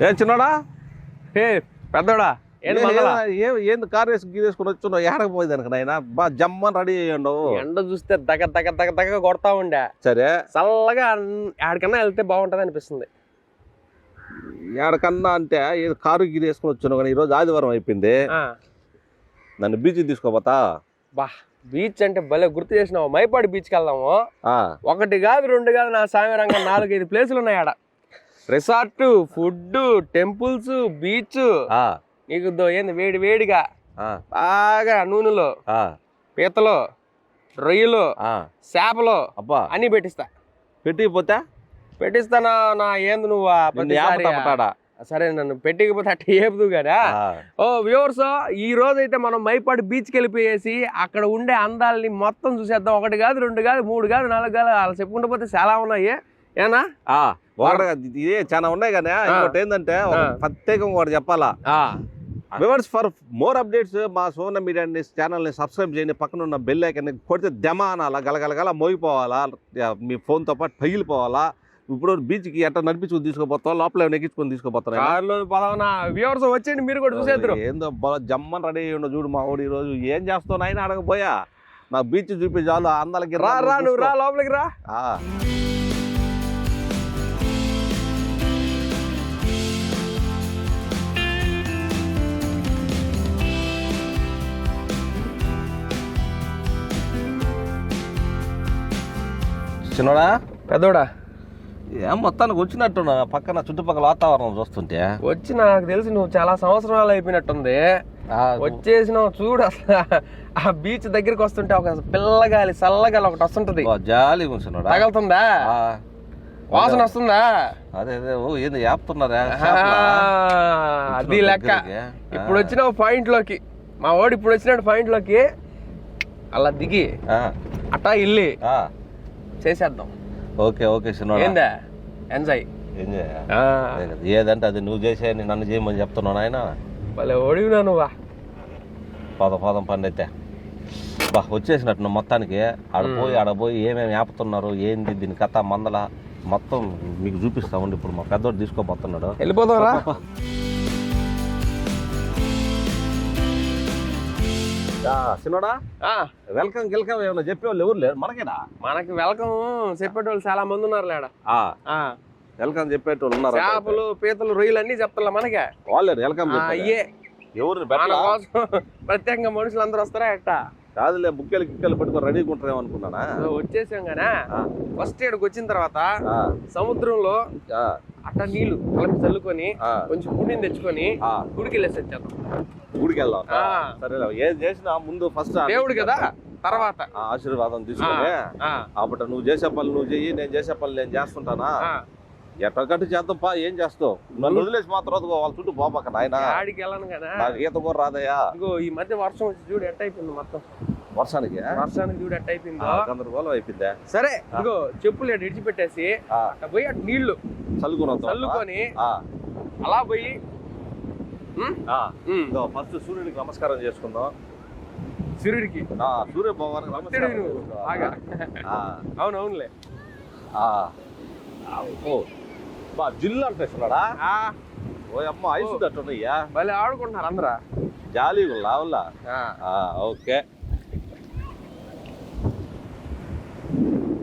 ఏ చిన్నోడా పెద్దోడా ఏంది కారు వేసుకుని వచ్చున్నావు ఏడకపోయింది అనుక నాయన బాగా జమ్మని రెడీ అయ్యండు. ఎండ చూస్తే దగ్గర కొడతా ఉండే. సరే చల్లగా ఎక్కడికన్నా వెళ్తే బాగుంటది అనిపిస్తుంది. ఎక్కడికన్నా అంటే ఏదో కారు వేసుకుని వచ్చున్నావు కానీ ఈరోజు ఆదివారం అయిపోయింది. నన్ను బీచ్ తీసుకోపోతా. బా బీచ్ అంటే భలే గుర్తు చేసినావు. మైపాడు బీచ్కి వెళ్దాము. 1 కాదు 2 కాదు నా సామిరంగా 4-5 ప్లేసులు ఉన్నాయి ఆడ. Resort, food, temples, beach. నీకు ఏంది వేడిగా బాగా నూనెలో పీతలు, రొయ్యలు, చేపలు అబ్బా అన్ని పెట్టిస్తానా? నా ఏంది నువ్వు సరే నన్ను పెట్టికపోతే అట్ట ఏపుదు కదా. వ్యూవర్స్, ఈ రోజు అయితే మనం మైపాడు బీచ్కి వెళ్ళిపోయేసి అక్కడ ఉండే అందాలని మొత్తం చూసేద్దాం. 1 కాదు 2 కాదు 3 కాదు 4 కాదు అలా చెప్పుకుంటూ పోతే చాలా ఉన్నాయి. ఏనా ఇదే చాలా ఉన్నాయి కానీ ఇంకోటి ఏంటంటే ప్రత్యేకంగా ఒకటి చెప్పాలా. వ్యూవర్స్, ఫర్ మోర్ అప్డేట్స్ మా సువర్ణ మీడియా ఛానల్ని సబ్స్క్రైబ్ చేయండి. పక్కన ఉన్న బెల్ ఐకాన్ కొడితే దమానాలా గలగలగల మోగిపోవాలా, మీ ఫోన్తో పాటు పగిలిపోవాలా. ఇప్పుడు బీచ్కి ఎట్లా నడిపించుకుని తీసుకోపోతాం, లోపల ఎక్కించుకొని తీసుకోపోతాం. వ్యూవర్స్ వచ్చేయండి, మీరు కూడా చూసేద్దరు. ఏందో జమ్మని రెడీ అయ్యి చూడు మా ఊడు. ఈరోజు ఏం చేస్తావు నాయన అడగపోయా. నాకు బీచ్ చూపి చాలు అందరికి నువ్వు రా లోపలికి రా. చిన్నోడా పెద్దోడా ఏం మొత్తానికి వచ్చినట్టున్నా పక్కన చుట్టుపక్కల వాతావరణం చూస్తుంటే వచ్చి నాకు తెలిసి నువ్వు చాలా సంవత్సరాలు అయిపోయినట్టుంది. వచ్చేసినావు చూడు. అసలు ఆ బీచ్ దగ్గరికి వస్తుంటే ఒక పిల్లగాలి చల్లగాలి ఒకటి వస్తుంటది. జాలి తగలుతుందా? వాసన వస్తుందా? అదే ఏంది ఆపుతున్నారా? అది లెక్క. ఇప్పుడు వచ్చినావు పాయింట్ లోకి. మా వాడు ఇప్పుడు వచ్చినాడు పాయింట్ లోకి. అలా దిగి అట్టా ఇల్లి చేసేద్దాం. ఓకే ఏందా ఎంజాయ్ ఏదంటే అది నువ్వు చేసేయని నన్ను చేయమని చెప్తున్నావు ఆయన. భలే ఓడివినా నువ్వా. పోదాం పని అయితే బా వచ్చేసినట్టు మొత్తానికి. ఆడపోయి ఏమేమి ఆపుతున్నారు ఏంది దీని కథ మందల మొత్తం మీకు చూపిస్తా ఉండి. ఇప్పుడు మా పెద్దోడు తీసుకోబోతున్నాడు. వెళ్ళిపోతావరా? సినోడా వెల్కమ్ ఏమన్నా చెప్పేవాళ్ళు ఎవరు లేరు మనకేనా? మనకి వెల్కమ్ చెప్పేటోళ్ళు చాలా మంది ఉన్నారు లేడా. వెల్కమ్ చెప్పేటోళ్ళు ఉన్నారు. చేపలు, పీతలు, రొయ్యలు అన్ని చెప్తా మనకే. వాళ్ళే వెల్కమ్ అయ్యే ఎవరు ప్రత్యేకంగా మనుషులు అందరూ వస్తారా ఎట్ట కాదులే. బుక్కెలు పెట్టుకొని రెడీగా ఉంటారేమో అనుకున్నానా. వచ్చేసాం గానా. ఫస్ట్ ఇక్కడికి వచ్చిన తర్వాత సముద్రంలో అట్ట నీళ్లు కలిపి చల్లుకొని కొంచెం పుణ్యం తెచ్చుకొని గుడికి వెళ్ళేసి వచ్చేద్దాం. గుడికి వెళ్దాం. సరే ఏం చేసినా ముందు ఫస్ట్ దేవుడు కదా, తర్వాత ఆశీర్వాదం తీసుకొని అప్పట నువ్వు చేసే పనులు నువ్వు చెయ్యి, నేను చేసే పనులు నేను చేస్తుంటానా. ఎట్టగట్టు చేద్దాం పా. ఏం చేస్తావు? నన్ను వదిలేసి మాత్రం వాళ్ళ చుట్టూ పోపాక నాయన. ఆడికి వెళ్ళను కదా, నాకు ఈత కూడా రాదయ్యా. ఈ మధ్య వర్షం వచ్చి చూడు ఎట్ట అయిపోయింది మొత్తం. వర్షానికి చూడు ఎట్ట అయిపోయిందో. గందరగోళం అయిపోయిందా. సరే ఇగో చెప్పులు విడిచిపెట్టేసి పోయి అటు నీళ్లు చల్లుకొని అలా పోయి ఫస్ట్ సూర్యుడికి నమస్కారం చేసుకుందాం. సూర్యుడికి సూర్య భగవాన్ అవునవునులే. జిల్లు అంటున్నాడా? ఓ అమ్మ ఐసు అట్టున్నాయ్యా. భలే ఆడుకుంటున్నారు అందరా జాలీ లావుల్లా. ఓకే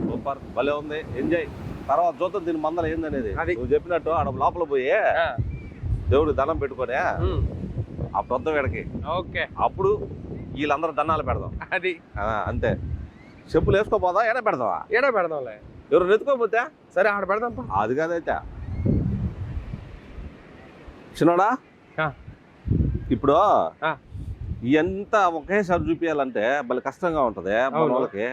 సూపర్ భలే ఉంది. ఎంజాయ్. తర్వాత చూద్దాం దీని మందల ఏందనేది. నువ్వు చెప్పినట్టు ఆడ లోపల పోయి దేవుడికి దండం పెట్టుకొని అప్పుడు వద్దాం వీడికి. ఓకే అప్పుడు వీళ్ళందరూ దండాలు పెడదాం. అది అంతే. చెప్పులు వేసుకోపోదా? ఏడా పెడదావా? ఏడా పెడదాంలే. ఎవరు ఎత్తుకోపోతే సరే ఆడ పెడదాం. అది కాదైతే చిన్నోడా ఇప్పుడు ఎంత ఒకేసారి చూపించాలంటే భలే కష్టంగా ఉంటది మన వాళ్ళకి.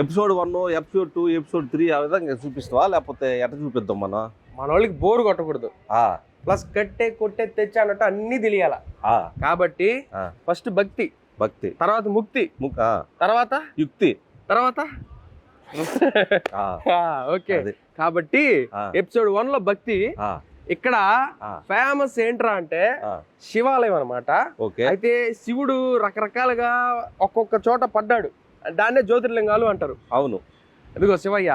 ఎపిసోడ్ 1, ఎపిసోడ్ 2, ఎపిసోడ్ 3 ఆ విధంగా చూపిస్తావా లేకపోతే ఎట్లా చూపిద్దాం? మన వాళ్ళకి బోర్ కొట్టకూడదు. ప్లస్ కొట్టే తెచ్చా అన్నట్టు అన్ని తెలియాల. కాబట్టి ఫస్ట్ భక్తి, తర్వాత ముక్తి, తర్వాత యుక్తి, తర్వాత ఓకే. కాబట్టి ఎపిసోడ్ 1 లో భక్తి. ఇక్కడ ఫేమస్ ఏంట్రా అంటే శివాలయం అన్నమాట. అయితే శివుడు రకరకాలుగా ఒక్కొక్క చోట పడ్డాడు. దాన్నే జ్యోతిర్లింగాలు అంటారు. అవును. ఇదిగో శివయ్య.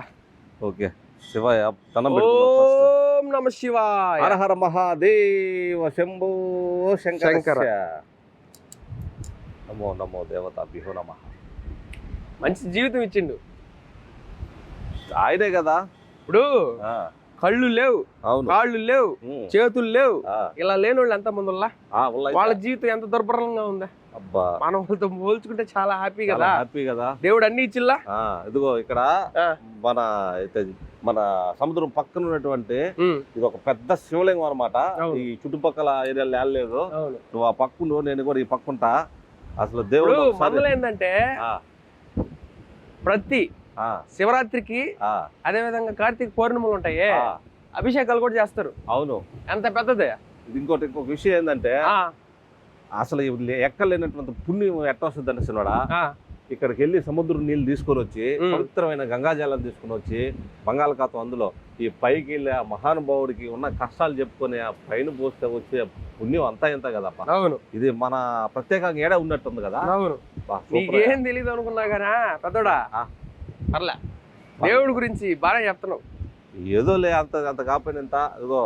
ఓకే శివయ్య. ఓం నమ శివాయ. హర హర మహాదేవ శంభో శంకర. నమో నమో దేవతాభ్యో నమః. మంచి జీవితం ఇచ్చిండు ఆయనే కదా. ఇప్పుడు కళ్ళు లేవు, కాళ్ళు లేవు, చేతులు లేవు, ఇలా లేని వాళ్ళు ఎంత మంది వాళ్ళ జీవితం ఎంత దుర్భరంగా ఉందా. అబ్బా, మనం వాళ్ళతో పోల్చుకుంటే చాలా హ్యాపీ కదా. హ్యాపీ కదా. దేవుడు అన్ని ఇచ్చిల్లా. ఇదిగో ఇక్కడ మన సముద్రం పక్కన ఉన్నటువంటి ఇది ఒక పెద్ద శివలింగం అన్నమాట. ఈ చుట్టుపక్కల ఏరియాలో వెళ్ళలేదు. నువ్వు ఆ పక్కను, నేను కూడా ఈ పక్కుంటా. అసలు దేవుడు మొదలు ఏంటంటే ప్రతి శివరాత్రికి అదే విధంగా కార్తీక పౌర్ణములు ఉంటాయి, అభిషేకాలు కూడా చేస్తారు. అవును, ఎంత పెద్దదే. ఇంకొక విషయం ఏంటంటే అసలు ఎక్కలేనటువంటి పుణ్యం ఎట్లా వస్తుంది అంటే సినిమాడా, ఇక్కడికి వెళ్ళి సముద్రం నీళ్ళు తీసుకొని వచ్చి పవిత్రమైన గంగాజలం తీసుకుని వచ్చి బంగాళాఖాతం అందులో ఈ పైకి వెళ్ళి ఆ మహానుభావుడికి ఉన్న కష్టాలు చెప్పుకొని ఆ పైన పోస్తే వచ్చే పుణ్యం అంతా ఎంత కదప్ప. అవును, ఇది మన ప్రత్యేకంగా ఏడా ఉన్నట్టుంది కదా. అవును, నీకేం తెలియదు అనుకున్నా గానా పెద్దోడా. పర్లే, దేవుడి గురించి బాగా చెప్తున్నావు. ఏదో లే, అంత కాకపోయినంత ఇదిగో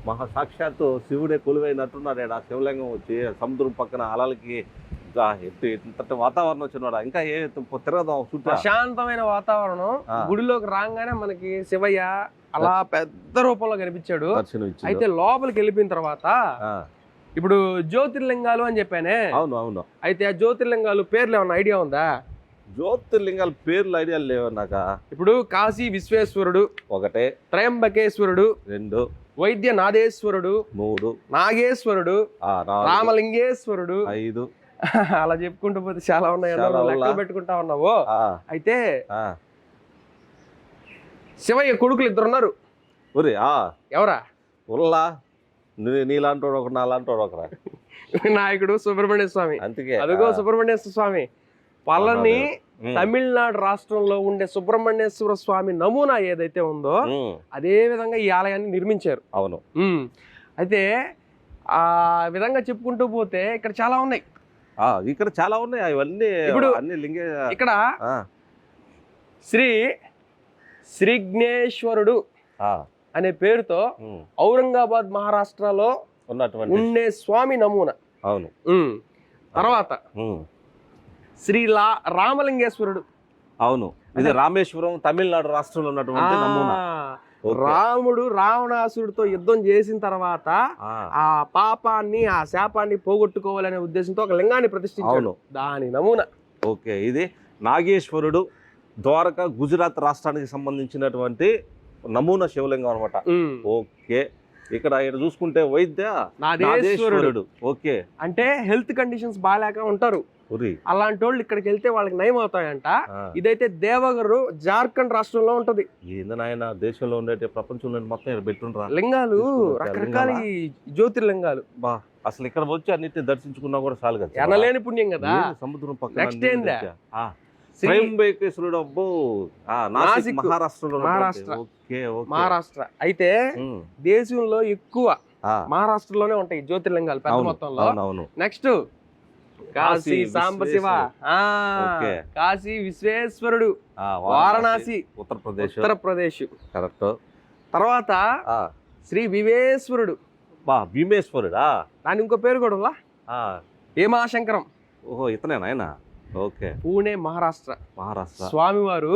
మహా సాక్షాత్తు శివుడే కొలువైనట్టున్నాడు. ఆ శివలింగం వచ్చి సముద్రం పక్కన అలలకి ఇంతటి వాతావరణం వచ్చినాడు. ఇంకా ఏ తిరగదాం, ప్రశాంతమైన వాతావరణం. గుడిలోకి రాగానే మనకి శివయ్య అలా పెద్ద రూపంలో కనిపించాడు. అయితే లోపలికి వెళ్ళిపోయిన తర్వాత ఇప్పుడు జ్యోతిర్లింగాలు అని చెప్పానే. అవును అవును. అయితే ఆ జ్యోతిర్లింగాలు పేర్లు ఏమన్నా ఐడియా ఉందా? జ్యోతిర్లింగాల పేర్లు ఐడియా లేవు నాకు. ఇప్పుడు కాశీ విశ్వేశ్వరుడు ఒకటే, త్రయంబకేశ్వరుడు రెండు, వైద్యనాథేశ్వరుడు మూడు, నాగేశ్వరుడు రామలింగేశ్వరుడు ఐదు, అలా చెప్పుకుంటూ పోతే చాలా ఉన్నాయి. లెక్క పెట్టుకుంటా ఉన్నావు. అయితే శివయ్య కొడుకులు ఇద్దరు ఉన్నారు. ఎవరా? ఉల్లా నీలాంటోడు ఒక, నాలాంటోడు ఒకరా. వినాయకుడు సుబ్రహ్మణ్య స్వామి. అందుకే అదిగో సుబ్రహ్మణ్యేశ్వర స్వామి. పళని తమిళనాడు రాష్ట్రంలో ఉండే సుబ్రహ్మణ్యేశ్వర స్వామి నమూనా ఏదైతే ఉందో అదే విధంగా ఈ ఆలయాన్ని నిర్మించారు. అవును. అయితే ఆ విధంగా చెప్పుకుంటూ పోతే ఇక్కడ చాలా ఉన్నాయి. ఇక్కడ చాలా ఉన్నాయి. అవన్నీ ఇప్పుడు ఇక్కడ శ్రీఘ్నేశ్వరుడు అనే పేరుతో ఔరంగాబాద్ మహారాష్ట్రలో ఉండే స్వామి నమూనా. అవును. తర్వాత శ్రీ రామలింగేశ్వరుడు. అవును, ఇది రామేశ్వరం తమిళనాడు రాష్ట్రంలో ఉన్నటువంటి నమూనా. రాముడు రావణాసురుడితో యుద్ధం చేసిన తర్వాత ఆ పాపాన్ని, ఆ శాపాన్ని పోగొట్టుకోవాలనే ఉద్దేశంతో ఒక లింగాన్ని ప్రతిష్ఠించాడు. దాని నమూనా. ఓకే, ఇది నాగేశ్వరుడు ద్వారకా గుజరాత్ రాష్ట్రానికి సంబంధించినటువంటి నమూనా శివలింగం అనమాట. ఓకే, ఇక్కడ చూసుకుంటే వైద్యనాథేశ్వరుడు. ఓకే, అంటే హెల్త్ కండిషన్స్ బాగాలేక ఉంటారు, అలాంటి వాళ్ళు ఇక్కడికి వెళ్తే వాళ్ళకి నయం అవుతాయంట. ఇదైతే దేవగరు జార్ఖండ్ రాష్ట్రంలో ఉంటది. ఏందనాయన దేశంలో ఉండే ప్రపంచంలో మొత్తం పెట్టుండ్రా లింగాలు, రకరకాల జ్యోతిర్లింగాలు. బా, అసలు ఇక్కడ వచ్చి అన్నిటిని దర్శించుకున్నా కూడా చాలు కదా, ఎనలేని పుణ్యం కదా. సముద్రం పక్కన నెక్స్ట్ ఏందా త్రయంబకేశ్వరుడు. అబ్బో, నాసిక్ మహారాష్ట్రలో. మహారాష్ట్ర అయితే దేశంలో ఎక్కువ మహారాష్ట్రలోనే ఉంటాయి జ్యోతిర్లింగాలు పెద్ద మొత్తంలో. నెక్స్ట్ కాశీ సాంబశివ, కాశీ విశ్వేశ్వరుడు, వారణాసి ఉత్తరప్రదేశ్. కరెక్ట్. తర్వాత శ్రీ భీమేశ్వరుడు. భీమేశ్వరుడా, దాని ఇంకో పేరు కూడా భీమాశంకరం. ఓహో, ఇతనేనా ఆయన? ఓకే, పూణే మహారాష్ట్ర. స్వామివారు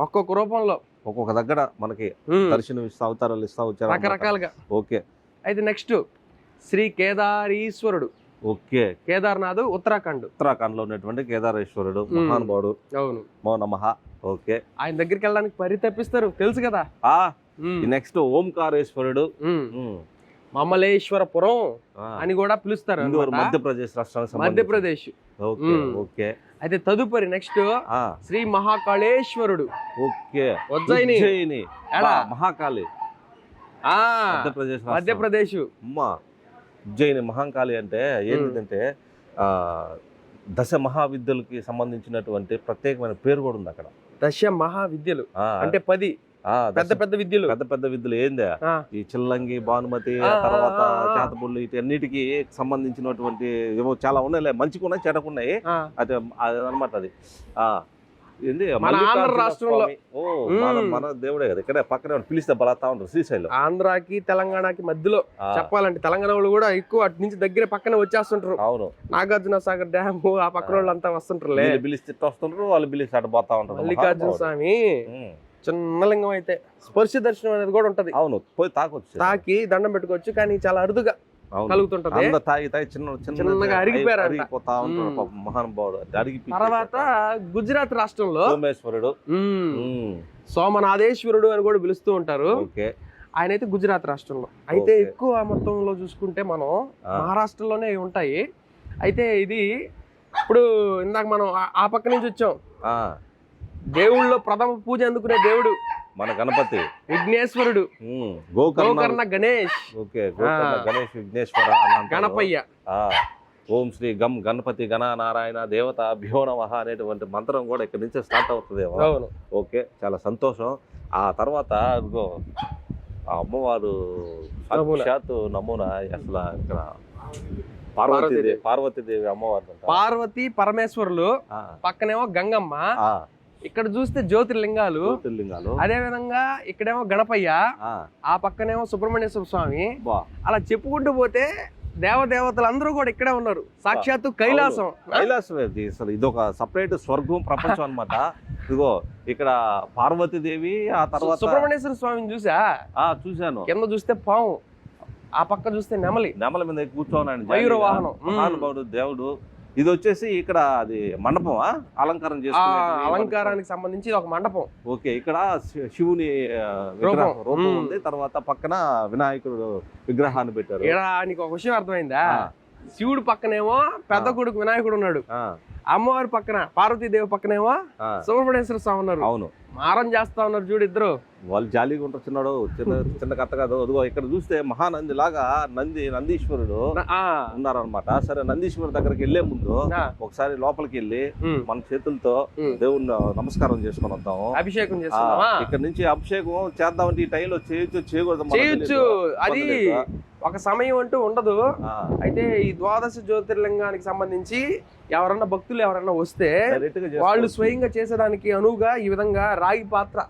ఒక్కొక్క రూపంలో ఒక్కొక్క దగ్గర మనకి దర్శనం ఇస్తా, అవతారాలు ఇస్తా వచ్చారు రకరకాలుగా. ఓకే, అయితే నెక్స్ట్ శ్రీ కేదారీశ్వరుడు. ఓకే, కేదార్నాథ్ ఉత్తరాఖండ్ లో ఉన్నటువంటి కేదారేశ్వరుడు మహానుభావుడు. అవును, మో నమః. ఓకే, ఆయన దగ్గరికి వెళ్ళడానికి పరితపిస్తారు, తెలుసు కదా. నెక్స్ట్ ఓంకారేశ్వరుడు, మమలేశ్వరపురం అని కూడా పిలుస్తారు, మధ్యప్రదేశ్ రాష్ట్రానికి. మధ్యప్రదేశ్. ఓకే, అయితే తదుపరి నెక్స్ట్ శ్రీ మహాకాళేశ్వరుడు. ఓకే, ఉజ్జయిని మహాకాళి, మధ్యప్రదేశ్. ఉజ్జయిని మహాకాళి అంటే ఏంటంటే దశ మహావిద్యలకి సంబంధించినటువంటి ప్రత్యేకమైన పేరు కూడా ఉంది అక్కడ. దశ మహావిద్యలు అంటే 10 పెద్ద పెద్ద విద్యలు ఏందా, ఈ చిల్లంగి, భానుమతి, తర్వాత చేతబుల్లు, వీటన్నిటికీ సంబంధించినటువంటి ఏమో చాలా ఉన్నాయి. మంచిగా ఉన్నాయి, చెడకున్నాయి. అదే అదనమాట. అది ఏంది మన మల్లికార్జున ఆంధ్ర రాష్ట్రంలో. స్వామి. ఓ మన దేవుడే కదా, ఇక్కడే పక్కనే పిలిస్తే బలతా ఉంటారు శ్రీశైలం. ఆంధ్రాకి తెలంగాణకి మధ్యలో ఆ, చెప్పాలంటే తెలంగాణ వాళ్ళు కూడా ఎక్కువ అటు నుంచి దగ్గర పక్కనే వచ్చేస్తుంటారు. అవును. నాగార్జున సాగర్ డ్యామ్ ఆ పక్కన వాళ్ళు అంతా వస్తుంటారులే. వీళ్ళు పిలిస్తే ఇట్ట వస్తుంటారు, వాళ్ళు పిలిస్తే అటు పోతా ఉంటారు. మల్లికార్జున స్వామి ఉమ్, చిన్న లింగం అయితే స్పర్శ దర్శనం అనేది కూడా ఉంటది. అవును, పోయి తాకొచ్చు. తాకి దండం పెట్టుకోవచ్చు, కానీ చాలా అరుదుగా అవును. కలుగుతుంటది. అందరూ తాగి తాగి చిన్నగా అరిగిపోయారంట. అరిగిపోతా ఉంటారు పాపం మహానుభావుడు. అరిగి తర్వాత గుజరాత్ రాష్ట్రంలో సోమేశ్వరుడు, సోమనాథేశ్వరుడు అని కూడా పిలుస్తూ ఉంటారు. ఓకే. ఆయన అయితే గుజరాత్ రాష్ట్రంలో. అయితే ఓకే. ఎక్కువ మొత్తంలో చూసుకుంటే మనం మహారాష్ట్రలోనే ఉంటాయి. అయితే ఇది ఇప్పుడు ఇందాక మనం ఆ పక్క నుంచి వచ్చాం. ఆ, దేవుళ్ళలో ప్రథమ పూజ అందుకునే దేవుడు మన గణపతి విఘ్నేశ్వరుడు, గోకర్ణ గణేష్, ఓకే, గోకర్ణ గణేష్ విఘ్నేశ్వర అని అంటారు. గణపయ్య. ఆ, ఓం శ్రీ గం గణపతి గణ నారాయణ దేవత భ్యో నమః అనేటువంటి మంత్రం కూడా ఇక్కడ నుంచి స్టార్ట్ అవుతుంది. అవును. ఓకే, చాలా సంతోషం. ఆ తర్వాత ఇదిగో ఆ అమ్మవారు సాక్షాత్తు నమూనా అసలు ఇక్కడ పార్వతీదేవి అమ్మవారు అంట. పార్వతి పరమేశ్వరులు, ఆ, పక్కనేమో గంగమ్మ. ఆ, ఇక్కడ చూస్తే జ్యోతిర్లింగాలు. జ్యోతిర్లింగాలు. అదే విధంగా ఇక్కడేమో గణపయ్య, ఆ, ఆ పక్కనేమో సుబ్రహ్మణ్యేశ్వర స్వామి. బా, అలా చెప్పుకుంటూ పోతే దేవదేవతలు అందరూ కూడా ఇక్కడే ఉన్నారు. సాక్షాత్తు కైలాసం. కైలాసం ఇది అసలు ఇదొక సపరేట్ స్వర్గం ప్రపంచం అన్నమాట. ఇదిగో ఇక్కడ పార్వతీదేవి, ఆ తర్వాత సుబ్రహ్మణ్యేశ్వర స్వామిని చూసా? చూశాను. కింద చూస్తే పాము, ఆ పక్క చూస్తే నెమలి, నెమల మీద కూర్చోన్నాడు మయూర వాహనం. మహానుభావుడు దేవుడు. ఇది వచ్చేసి ఇక్కడ అది మండపమా అలంకారం ఆ చేసుకునే అలంకారానికి సంబంధించి ఒక మండపం. ఓకే, ఇక్కడ శివుని రూపం ఉంది. తర్వాత పక్కన వినాయకుడు విగ్రహాన్ని పెట్టారు. ఇక్కడ నీకు ఒక విషయం అర్థమైందా? శివుడు పక్కనేమో పెద్ద కొడుకు వినాయకుడు ఉన్నాడు, అమ్మవారి పక్కన పార్వతీదేవి పక్కనేమో సుబ్రహ్మణ్యేశ్వర స్వామి ఉన్నారు. అవును, మారం చేస్తా ఉన్నారు చూడు ఇద్దరు. వాళ్ళు జాలీగా ఉంటారు. చిన్నాడు చిన్న కథ కాదు. అదిగో ఇక్కడ చూస్తే మహానంది లాగా నందీశ్వరుడు ఉన్నారనమాట. సరే, నందీశ్వరుడు దగ్గరికి వెళ్లే ముందు ఒకసారి లోపలికి వెళ్ళి మన చేతులతో దేవుణ్ణి నమస్కారం చేసుకొని వద్దాము. అభిషేకం చేసుకుందామా? ఇక్కడ నుంచి అభిషేకం చేద్దామంటే ఈ టైంలో చేయకూడదు. చేయొచ్చు, అది ఒక సమయం అంటూ ఉండదు. అయితే ఈ ద్వాదశ జ్యోతిర్లింగానికి సంబంధించి ఎవరన్నా భక్తులు ఎవరన్నా వస్తే వాళ్ళు స్వయంగా చేసేదానికి అనువుగా ఈ విధంగా రాగి పాత్ర,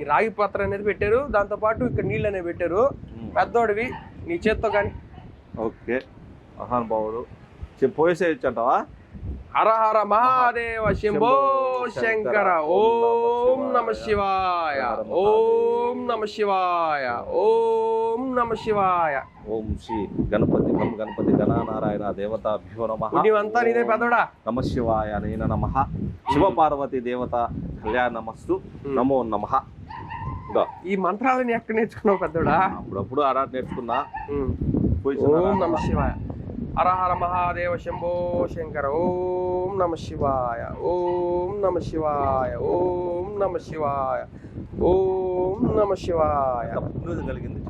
ఈ రాగి పాత్ర అనేది పెట్టారు. దాంతో పాటు ఇక్కడ నీళ్ళు అనేవి పెట్టారు. పెద్దోడివి నీ చేత్తో కానీ. ఓకే, మహానుభావుడు పోయేసేయచ్చు అంటావా? హర హర మహాదేవ శంభో శంకర. ఓం నమ శివాయ, ఓం నమ శివాయ, ఓం నమ శివాయ. ఓం శ్రీ గణపతి గణపతి గణనారాయణ దేవత భ్యో నమః. నీవంతా నీదే పెద్దోడా. నమ శివాయ నేన నమః. శివపార్వతి దేవత కళ్యాణమస్తు. నమో నమః. ఈ మంత్రాలను ఎక్కడ నేర్చుకున్నావు పెద్దోడా? అప్పుడప్పుడు ఆడాట నేర్చుకున్నా. ఓం నమ శివాయ, హర హర మహాదేవ శంభో శంకర. ఓం నమ శివాయ, ఓం నమ శివాయ, ఓం నమ శివాయ, ఓం నమ శివాయ. కలిగింది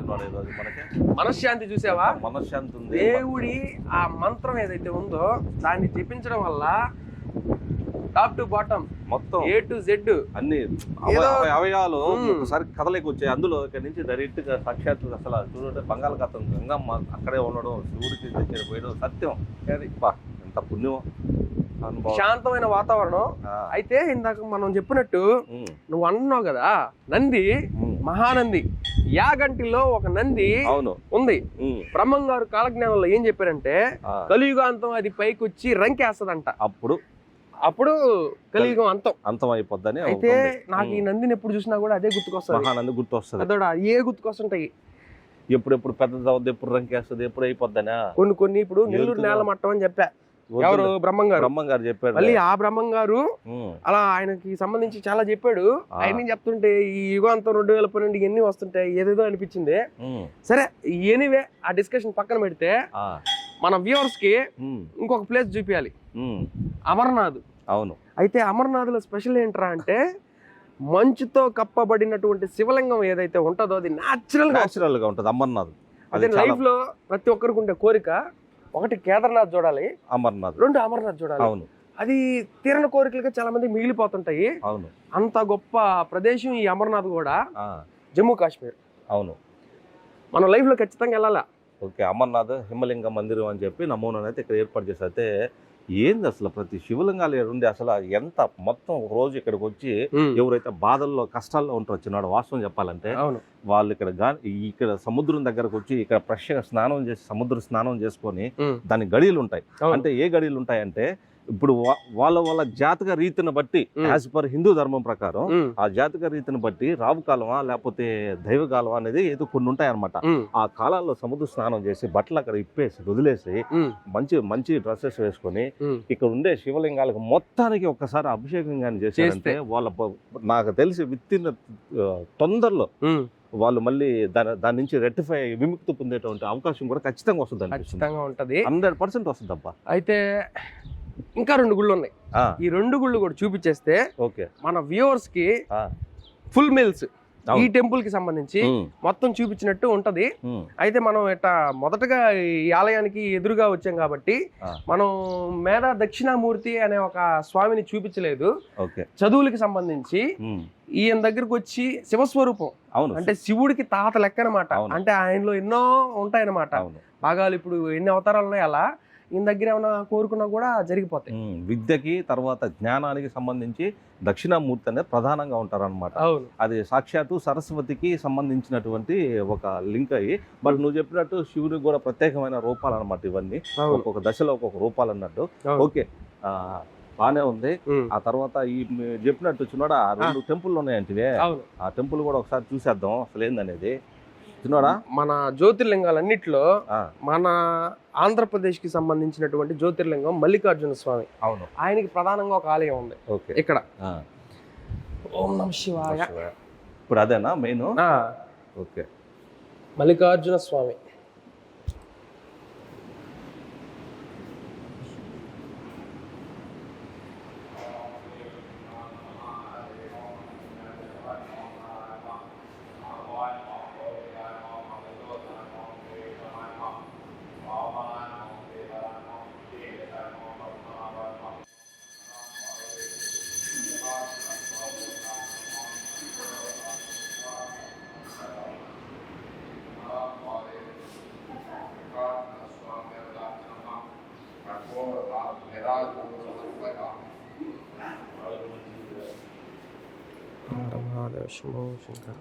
మనకి మనశ్శాంతి. చూసావా? మనశ్శాంతి ఉంది. దేవుడి ఆ మంత్రం ఏదైతే ఉందో దాన్ని జపించడం వల్ల టాప్ టు బాటం మొత్తం A to Z అన్ని అవయవాలు ఒకసారి కదలేకి వచ్చాయి. అందులో ఇక్కడ నుంచి డైరెక్ట్ గా సాక్షాత్తు అసలు చూడండి బంగాళాఖాతం గంగమ్మ అక్కడే ఉండడం, శివుడికి దగ్గర పోయడం సత్యం. అది ఎంత పుణ్యం. శాంతమైన వాతావరణం. అయితే ఇందాక మనం చెప్పినట్టు నువ్వు అన్నావు కదా, నంది మహానంది యాగంటిలో ఒక నంది ఉంది. బ్రహ్మం గారు కాలజ్ఞానంలో ఏం చెప్పారంటే కలియుగాంతం అది పైకి వచ్చి రంకేస్తదంట. అప్పుడు కలియుగం అంతం అయిపోద్దని. అయితే నాకు ఈ నందిని ఎప్పుడు చూసినా కూడా అదే గుర్తుకొస్తుంది. మహానంది గుర్తొస్తుంది. అదోడా ఏ గుర్తుకొస్తుంటాయి? ఎప్పుడెప్పుడు పెద్దది అవుద్ది, ఎప్పుడు రంకేస్తుంది, ఎప్పుడు అయిపోద్దనా. కొన్ని ఇప్పుడు నెల్లూరు నేల మట్టం అని చెప్పా. ఎవరు? బ్రహ్మం గారు చెప్పాడు. మళ్ళీ ఆ బ్రహ్మం గారు అలా ఆయనకి సంబంధించి చాలా చెప్పాడు. ఆయన చెప్తుంటే ఈ యుగాంతం 2012 ఎన్ని వస్తుంటాయి ఏదేదో అనిపించింది. సరే, ఎనీవే ఆ డిస్కషన్ పక్కన పెడితే మన వ్యూవర్స్ కి ఇంకొక ప్లేస్ చూపించాలి. అమర్నాథ్. అవును. అయితే అమర్నాథ్ లో స్పెషల్ ఏంట్రా అంటే మంచుతో కప్పబడినటువంటి శివలింగం ఏదైతే ఉంటుందో అది న్యాచురల్ గా ఉంటుంది. అమర్నాథ్ అదే లైఫ్ లో ప్రతి ఒక్కరికి ఉండే కోరిక. ఒకటి కేదార్నాథ్ చూడాలి, రెండు అమర్నాథ్ చూడాలి. అవును. అది తీరని కోరికలుగా చాలా మంది మిగిలిపోతుంటాయి. అవును. అంత గొప్ప ప్రదేశం ఈ అమర్నాథ్ కూడా. జమ్మూ కాశ్మీర్. అవును. మన లైఫ్ లో ఖచ్చితంగా వెళ్ళాలా. ఓకే, అమర్నాథ్ హిమలింగ మందిరం అని చెప్పి నమూనాను అయితే ఇక్కడ ఏర్పాటు చేశారు. అయితే ఏంది అసలు ప్రతి శివలింగాలు ఉండి అసలు ఎంత మొత్తం ఒక రోజు ఇక్కడికి వచ్చి ఎవరైతే బాధల్లో కష్టాల్లో ఉంటారో చిన్నాడు వాస్తవం చెప్పాలంటే వాళ్ళు ఇక్కడ సముద్రం దగ్గరకు వచ్చి ఇక్కడ ఫ్రెష్గా స్నానం చేసి సముద్ర స్నానం చేసుకొని దాని గడియలు ఉంటాయి. అంటే ఏ గడియలు ఉంటాయంటే ఇప్పుడు వాళ్ళ జాతక రీతిని బట్టి యాజ్ పర్ హిందూ ధర్మం ప్రకారం ఆ జాతక రీతిని బట్టి రావు కాలమా లేకపోతే దైవ కాలమా అనేది ఏదో కొన్ని ఉంటాయి అనమాట. ఆ కాలాల్లో సముద్ర స్నానం చేసి బట్టలు అక్కడ ఇప్పేసి వదిలేసి మంచి మంచి డ్రెస్సెస్ వేసుకొని ఇక్కడ ఉండే శివలింగాలకు మొత్తానికి ఒక్కసారి అభిషేకం కానీ చేశారంటే వాళ్ళ నాకు తెలిసి విత్తిన తొందరలో వాళ్ళు మళ్ళీ దాని నుంచి రెక్టిఫై విముక్తి పొందేటువంటి అవకాశం కూడా ఖచ్చితంగా వస్తుంది. 100% వస్తుంది అబ్బా. అయితే ఇంకా 2 గుళ్ళు ఉన్నాయి. ఈ 2 గుళ్ళు కూడా చూపించేస్తే మన వ్యూవర్స్ కి ఫుల్ మీల్స్ ఈ టెంపుల్ కి సంబంధించి మొత్తం చూపించినట్టు ఉంటది. అయితే మనం ఇట్లా మొదటగా ఈ ఆలయానికి ఎదురుగా వచ్చాం కాబట్టి మనం మేధా దక్షిణామూర్తి అనే ఒక స్వామిని చూపించలేదు. చదువులకి సంబంధించి ఈయన దగ్గరకు వచ్చి శివస్వరూపం అంటే శివుడికి తాత లెక్క అనమాట. అంటే ఆయనలో ఎన్నో ఉంటాయన్నమాట భాగాలు. ఇప్పుడు ఎన్ని అవతారాలు ఉన్నాయి అలా ఈయన దగ్గర ఏమైనా కోరుకున్నా కూడా జరిగిపోతాయి. విద్యకి తర్వాత జ్ఞానానికి సంబంధించి దక్షిణామూర్తి అనేది ప్రధానంగా ఉంటారనమాట. అది సాక్షాత్తు సరస్వతికి సంబంధించినటువంటి ఒక లింక్ అయ్యి. బట్ నువ్వు చెప్పినట్టు శివుడికి కూడా ప్రత్యేకమైన రూపాలు అనమాట ఇవన్నీ. ఒక్కొక్క దశలో ఒక్కొక్క రూపాలు అన్నట్టు. ఓకే, బానే ఉంది. ఆ తర్వాత ఈ చెప్పినట్టు చిన్నోడా 2 టెంపుల్ ఉన్నాయంటే ఆ టెంపుల్ కూడా ఒకసారి చూసేద్దాం అసలు ఏందనేది. చిన్నోడా మన జ్యోతిర్లింగాలన్నిట్లో మన ఆంధ్రప్రదేశ్ కి సంబంధించినటువంటి జ్యోతిర్లింగం మల్లికార్జున స్వామి. ఆయనకి ప్రధానంగా ఒక ఆలయం ఉంది ఇక్కడ. ఓం నమః శివాయ. ఇప్పుడు అదేనా మెయిన్? ఓకే, మల్లికార్జున స్వామి. శంభో శంకర.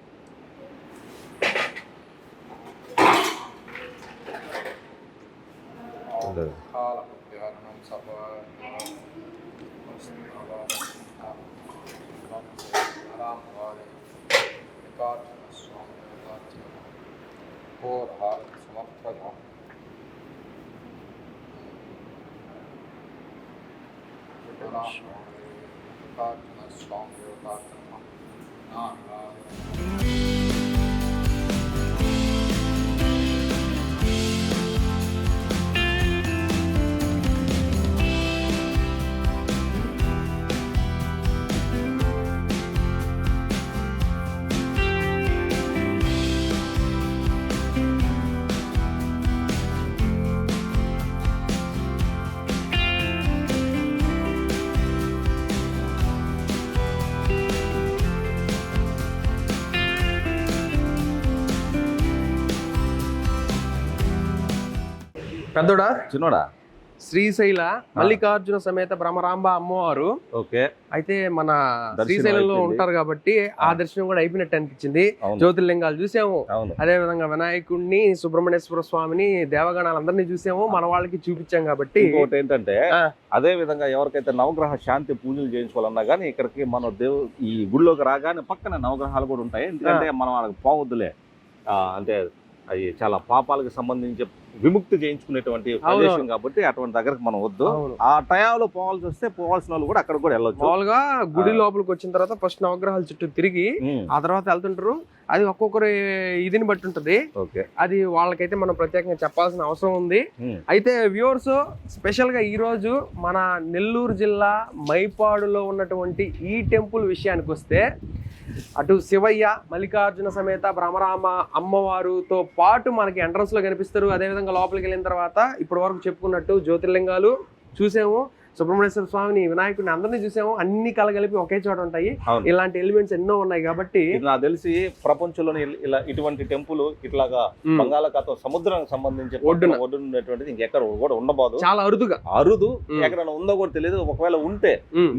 పెద్దోడా చిన్నోడా శ్రీశైల మల్లికార్జున సమేత భ్రమరాంబ అమ్మవారు. ఓకే, అయితే మన శ్రీశైలంలో ఉంటారు కాబట్టి ఆ దర్శనం కూడా అయిపోయినట్టు అనిపించింది. జ్యోతిర్లింగాలు చూసాము, అదే విధంగా వినాయకుడిని, సుబ్రహ్మణ్యేశ్వర స్వామిని, దేవగణాలందరినీ చూసాము, మన వాళ్ళకి చూపించాం కాబట్టి. ఇంకోటి ఏంటంటే అదే విధంగా ఎవరికైతే నవగ్రహ శాంతి పూజలు చేయించుకోవాలన్నా కానీ ఇక్కడికి మన ఈ గుడిలోకి రాగానే పక్కన నవగ్రహాలు కూడా ఉంటాయి. ఎందుకంటే మనం వాళ్ళకి పోవద్దులే, అంటే అవి చాలా పాపాలకు సంబంధించి విముక్తి చేయించుకునేటువంటి ప్రదేశం కాబట్టి అటువంటి దగ్గరకు మనం వద్దు. ఆ టయాలో పోవాల్సి వస్తే పోవాల్సిన వాళ్ళు కూడా అక్కడ కూడా వెళ్ళొచ్చు. మామూలుగా గుడి లోపలికి వచ్చిన తర్వాత ఫస్ట్ నవగ్రహాల చుట్టూ తిరిగి ఆ తర్వాత వెళ్తుంటారు. అది ఒక్కొక్కరి ఇదిని బట్టి ఉంటది. అది వాళ్ళకైతే మనం ప్రత్యేకంగా చెప్పాల్సిన అవసరం ఉంది. అయితే వ్యూవర్స్ స్పెషల్ గా ఈ రోజు మన నెల్లూరు జిల్లా మైపాడులో ఉన్నటువంటి ఈ టెంపుల్ విషయానికి వస్తే అటు శివయ్య, మల్లికార్జున సమేత భ్రమరామ అమ్మవారుతో పాటు మనకి ఎంట్రన్స్ లో కనిపిస్తారు. అదేవిధంగా లోపలికి వెళ్ళిన తర్వాత ఇప్పటి వరకు చెప్పుకున్నట్టు జ్యోతిర్లింగాలు చూసాము, సుబ్రహ్మణ్యేశ్వర స్వామిని, వినాయకుడిని అందరినీ చూసాము. అన్ని కలగలిపి ఒకే చోట ఉంటాయి. అవును. ఇలాంటి ఎలిమెంట్స్ ఎన్నో ఉన్నాయి కాబట్టి ఇది నాకు తెలిసి ప్రపంచంలోని ఇలా ఇటువంటి టెంపుల్ ఇట్లాగా బంగాళాఖాతం సముద్రానికి సంబంధించి ఒడ్డున ఉన్నటువంటిది ఇంకెక్కడ కూడా ఉండబోదు. చాలా అరుదుగా అరుదు, ఎక్కడైనా ఉందో కూడా తెలియదు. ఒకవేళ ఉంటే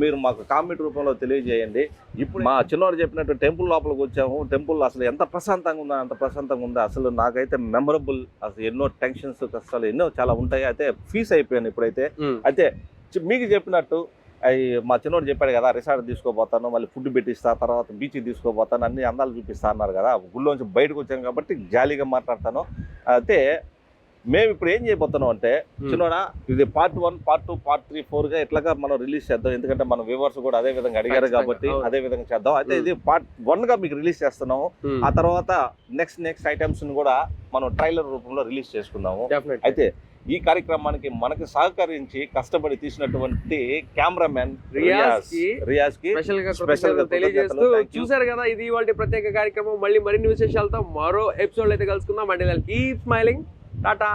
మీరు మాకు కామెంట్ రూపంలో తెలియజేయండి. ఇప్పుడు మా చిన్నవాడు చెప్పినట్టు టెంపుల్ లోపలికి వచ్చాము. టెంపుల్ అసలు ఎంత ప్రశాంతంగా ఉందా, అంత ప్రశాంతంగా ఉందా. అసలు నాకైతే మెమరబుల్. అసలు ఎన్నో టెన్షన్స్, కష్టాలు ఎన్నో చాలా ఉంటాయి. అయితే ఫీస్ అయిపోయాను ఇప్పుడైతే. అయితే మీకు చెప్పినట్టు మా చిన్నోడు చెప్పాడు కదా, రిసార్ట్ తీసుకోబోతాను, మళ్ళీ ఫుడ్ పెట్టిస్తా, తర్వాత బీచ్కి తీసుకోబోతాను, అన్ని అందాలు చూపిస్తా అన్నారు కదా. గుళ్ళోంచి బయటకు వచ్చాం కాబట్టి జాలీగా మాట్లాడతాను. అయితే మేము ఇప్పుడు ఏం చేయబోతున్నాం అంటే, చిన్నోడా ఇది పార్ట్ 1, పార్ట్ 2, పార్ట్ 3, 4గా ఇట్లాగా మనం రిలీజ్ చేద్దాం. ఎందుకంటే మన వ్యూవర్స్ కూడా అదే విధంగా అడిగారు కాబట్టి అదే విధంగా చేద్దాం. అయితే ఇది పార్ట్ 1గా మీకు రిలీజ్ చేస్తున్నాము. ఆ తర్వాత నెక్స్ట్ ఐటమ్స్ కూడా మనం ట్రైలర్ రూపంలో రిలీజ్ చేసుకుందాము. అయితే ఈ కార్యక్రమానికి మనకి సహకరించి కష్టపడి తీసినటువంటి కెమెరామెన్ రియాజ్ కి స్పెషల్ గా తెలియజేస్తూ, చూసారు కదా ఇది ఇవాళ ప్రత్యేక కార్యక్రమం. మళ్ళీ మరిన్ని విశేషాలతో మరో ఎపిసోడ్ అయితే కలుసుకుందాం. అంటే కీప్ స్మైలింగ్. టాటా.